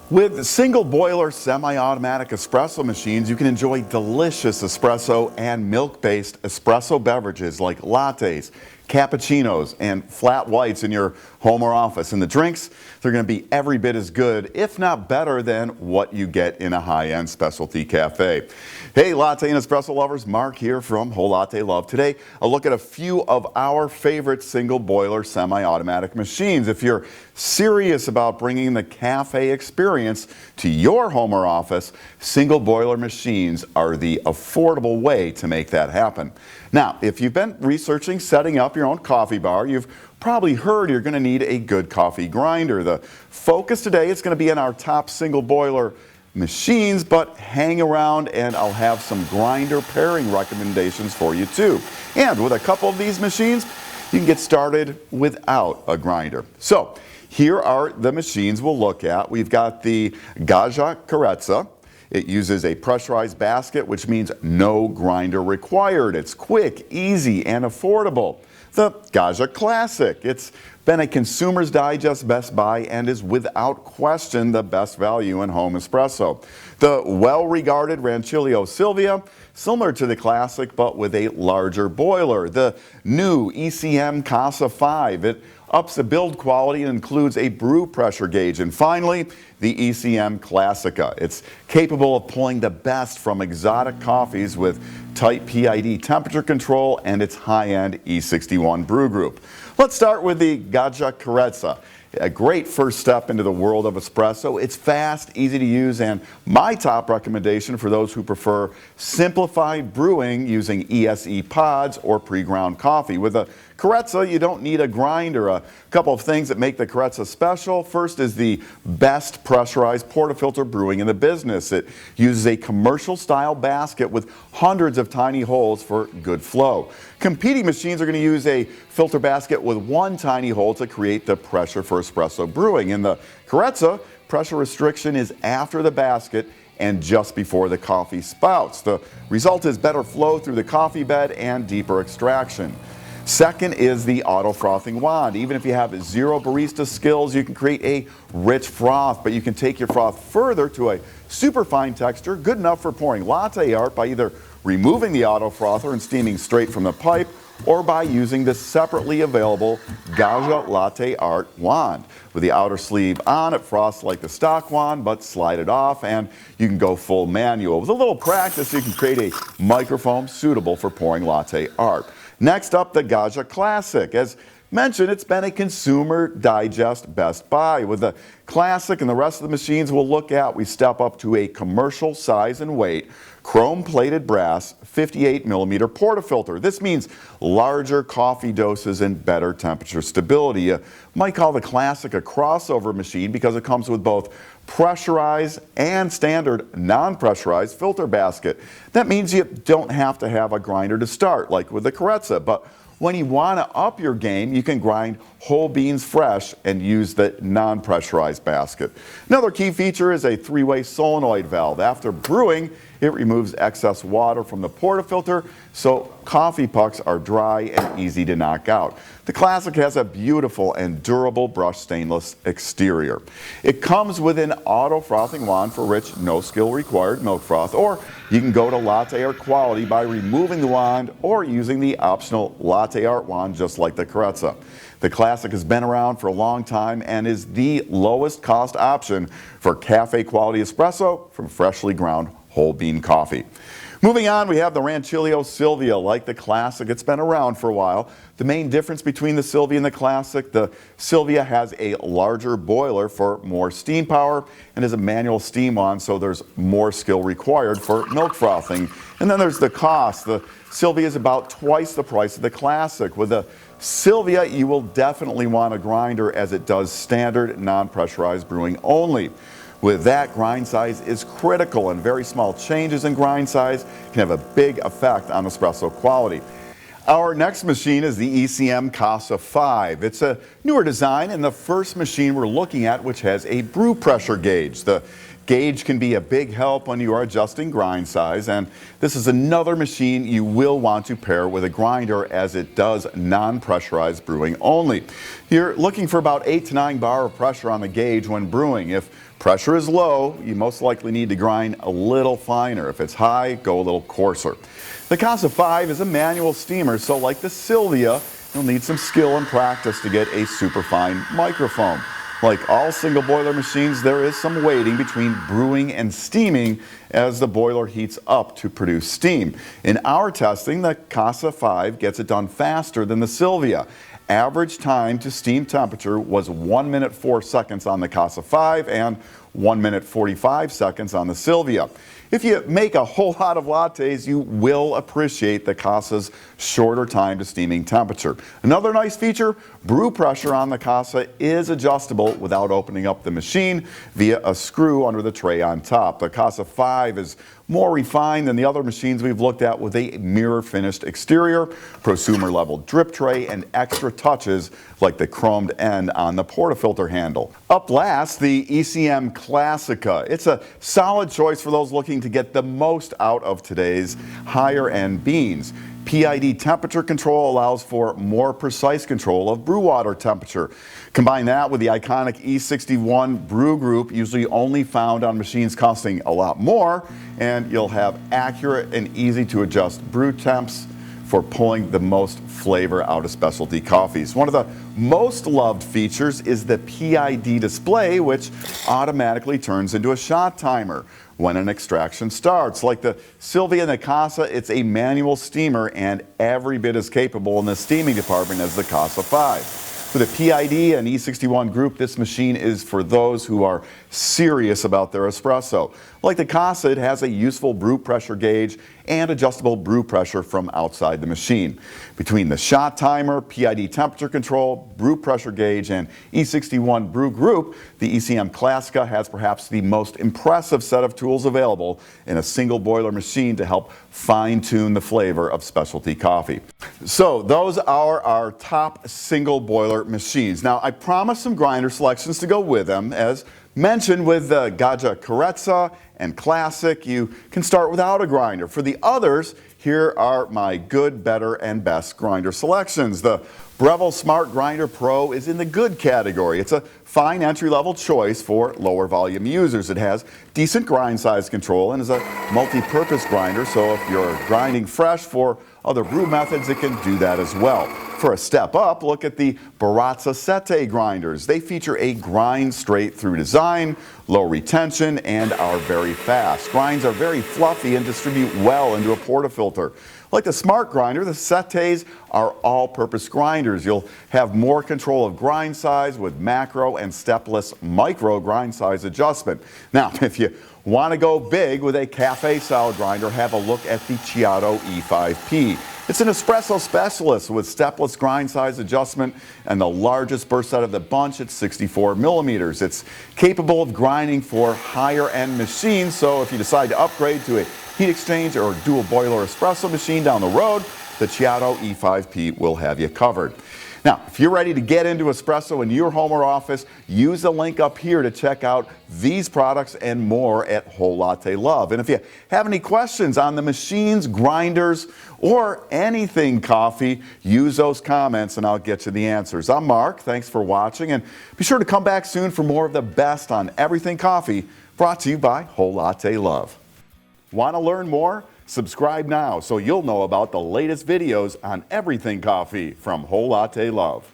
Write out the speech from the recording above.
With single boiler semi-automatic espresso machines, you can enjoy delicious espresso and milk-based espresso beverages like lattes, cappuccinos, and flat whites in your home or office. And the drinks, they're going to be every bit as good, if not better, than what you get in a high-end specialty cafe. Hey, latte and espresso lovers, Mark here from Whole Latte Love. Today, a look at a few of our favorite single boiler semi-automatic machines. If you're serious about bringing the cafe experience to your home or office, single boiler machines are the affordable way to make that happen. Now, if you've been researching setting up your own coffee bar, you've probably heard you're going to need a good coffee grinder. The focus today is going to be on our top single boiler machines, but hang around and I'll have some grinder pairing recommendations for you too. And with a couple of these machines, you can get started without a grinder. So here are the machines we'll look at. We've got the Gaggia Carezza. It uses a pressurized basket, which means no grinder required. It's quick, easy, and affordable. The Gaggia Classic. It's been a Consumer's Digest Best Buy and is without question the best value in home espresso. The well-regarded Rancilio Silvia, similar to the Classic but with a larger boiler. The new ECM Casa V. It ups the build quality and includes a brew pressure gauge. And finally, the ECM Classika. It's capable of pulling the best from exotic coffees with tight PID temperature control and its high-end E61 brew group. Let's start with the Gaggia Carezza. A great first step into the world of espresso. It's fast, easy to use, and my top recommendation for those who prefer simplified brewing using ESE pods or pre-ground coffee. With a Carezza, you don't need a grinder. A couple of things that make the Carezza special. First is the best pressurized portafilter brewing in the business. It uses a commercial-style basket with hundreds of tiny holes for good flow. Competing machines are going to use a filter basket with one tiny hole to create the pressure for espresso brewing. In the Carezza, pressure restriction is after the basket and just before the coffee spouts. The result is better flow through the coffee bed and deeper extraction. Second is the auto frothing wand. Even if you have zero barista skills, you can create a rich froth, but you can take your froth further to a super fine texture, good enough for pouring latte art by either removing the auto frother and steaming straight from the pipe, or by using the separately available Gaggia Latte Art wand. With the outer sleeve on, it froths like the stock wand, but slide it off and you can go full manual. With a little practice, you can create a microfoam suitable for pouring latte art. Next up, the Gaggia Classic. As mentioned, it's been a Consumer Digest Best Buy. With the Classic and the rest of the machines we'll look at, we step up to a commercial size and weight, chrome-plated brass, 58mm portafilter. This means larger coffee doses and better temperature stability. You might call the Classic a crossover machine because it comes with both pressurized and standard non-pressurized filter basket. That means you don't have to have a grinder to start, like with the Carezza, but when you want to up your game, you can grind whole beans fresh and use the non-pressurized basket. Another key feature is a three-way solenoid valve. After brewing, it removes excess water from the portafilter, so coffee pucks are dry and easy to knock out. The Classic has a beautiful and durable brushed stainless exterior. It comes with an auto frothing wand for rich, no skill required milk froth, or you can go to latte art quality by removing the wand or using the optional latte art wand just like the Carezza. The Classic has been around for a long time and is the lowest cost option for cafe quality espresso from freshly ground whole bean coffee. Moving on, we have the Rancilio Silvia. Like the Classic, it's been around for a while. The main difference between the Silvia and the Classic, the Silvia has a larger boiler for more steam power and is a manual steam wand, so there's more skill required for milk frothing. And then there's the cost. The Silvia is about twice the price of the Classic. With the Silvia, you will definitely want a grinder as it does standard non-pressurized brewing only. With that, grind size is critical, and very small changes in grind size can have a big effect on espresso quality. Our next machine is the ECM Casa V. It's a newer design and the first machine we're looking at which has a brew pressure gauge. The Gauge can be a big help when you are adjusting grind size, and this is another machine you will want to pair with a grinder as it does non-pressurized brewing only. You're looking for about 8 to 9 bar of pressure on the gauge when brewing. If pressure is low, you most likely need to grind a little finer. If it's high, go a little coarser. The Casa V is a manual steamer, so like the Silvia, you'll need some skill and practice to get a superfine microfoam. Like all single boiler machines, there is some waiting between brewing and steaming as the boiler heats up to produce steam. In our testing, the Casa V gets it done faster than the Silvia. Average time to steam temperature was 1 minute 4 seconds on the Casa V and 1 minute 45 seconds on the Silvia. If you make a whole lot of lattes, you will appreciate the Casa's shorter time to steaming temperature. Another nice feature, brew pressure on the Casa is adjustable without opening up the machine via a screw under the tray on top. The Casa V is more refined than the other machines we've looked at with a mirror finished exterior, prosumer level drip tray, and extra touches like the chromed end on the portafilter handle. Up last, the ECM Classika. It's a solid choice for those looking to get the most out of today's higher end beans. PID temperature control allows for more precise control of brew water temperature. Combine that with the iconic E61 brew group, usually only found on machines costing a lot more, and you'll have accurate and easy to adjust brew temps for pulling the most flavor out of specialty coffees. One of the most loved features is the PID display, which automatically turns into a shot timer when an extraction starts. Like the Silvia and the Casa, it's a manual steamer and every bit as capable in the steaming department as the Casa V. For the PID and E61 group, this machine is for those who are serious about their espresso. Like the Casa, it has a useful brew pressure gauge and adjustable brew pressure from outside the machine. Between the shot timer, PID temperature control, brew pressure gauge, and E61 brew group, the ECM Classika has perhaps the most impressive set of tools available in a single boiler machine to help fine-tune the flavor of specialty coffee. So those are our top single boiler machines. Now I promised some grinder selections to go with them. As mentioned with the Gaggia Carezza and Classic, you can start without a grinder. For the others, here are my good, better, and best grinder selections. The Breville Smart Grinder Pro is in the good category. It's a fine entry-level choice for lower volume users. It has decent grind size control and is a multi-purpose grinder, so if you're grinding fresh for other brew methods, it can do that as well. For a step up, look at the Baratza Sette grinders. They feature a grind straight through design, low retention, and are very fast. Grinds are very fluffy and distribute well into a portafilter. Like the Smart Grinder, the Settes are all-purpose grinders. You'll have more control of grind size with macro and stepless micro grind size adjustment. Now, if you want to go big with a cafe-style grinder, have a look at the Ceado E5P. It's an espresso specialist with stepless grind size adjustment and the largest burst out of the bunch at 64 millimeters. It's capable of grinding for higher end machines, so if you decide to upgrade to a heat exchange or dual boiler espresso machine down the road, the Ceado E5P will have you covered. Now, if you're ready to get into espresso in your home or office, use the link up here to check out these products and more at Whole Latte Love. And if you have any questions on the machines, grinders, or anything coffee, use those comments and I'll get you the answers. I'm Mark. Thanks for watching, and be sure to come back soon for more of the best on everything coffee, brought to you by Whole Latte Love. Want to learn more? Subscribe now so you'll know about the latest videos on everything coffee from Whole Latte Love.